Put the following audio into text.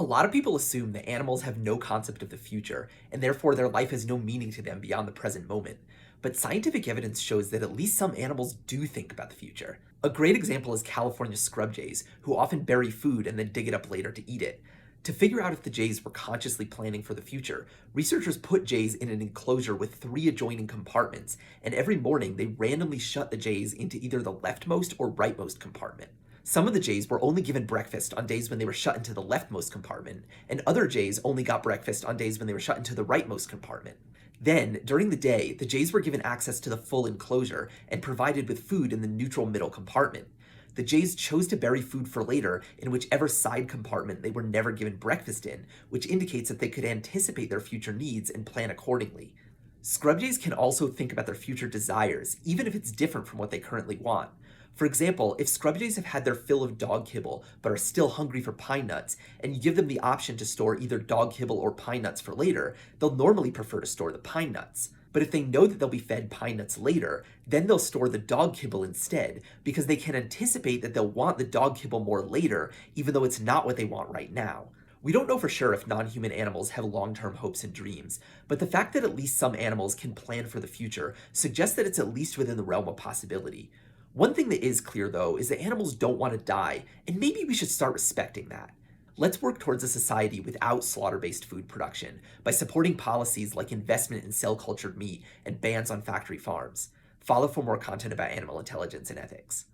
A lot of people assume that animals have no concept of the future, and therefore their life has no meaning to them beyond the present moment. But scientific evidence shows that at least some animals do think about the future. A great example is California scrub jays, who often bury food and then dig it up later to eat it. To figure out if the jays were consciously planning for the future, researchers put jays in an enclosure with three adjoining compartments, and every morning they randomly shut the jays into either the leftmost or rightmost compartment. Some of the jays were only given breakfast on days when they were shut into the leftmost compartment, and other jays only got breakfast on days when they were shut into the rightmost compartment. Then, during the day, the jays were given access to the full enclosure and provided with food in the neutral middle compartment. The jays chose to bury food for later in whichever side compartment they were never given breakfast in, which indicates that they could anticipate their future needs and plan accordingly. Scrub jays can also think about their future desires, even if it's different from what they currently want. For example, if scrub jays have had their fill of dog kibble but are still hungry for pine nuts, and you give them the option to store either dog kibble or pine nuts for later, they'll normally prefer to store the pine nuts. But if they know that they'll be fed pine nuts later, then they'll store the dog kibble instead, because they can anticipate that they'll want the dog kibble more later, even though it's not what they want right now. We don't know for sure if non-human animals have long-term hopes and dreams, but the fact that at least some animals can plan for the future suggests that it's at least within the realm of possibility. One thing that is clear, though, is that animals don't want to die, and maybe we should start respecting that. Let's work towards a society without slaughter-based food production by supporting policies like investment in cell-cultured meat and bans on factory farms. Follow for more content about animal intelligence and ethics.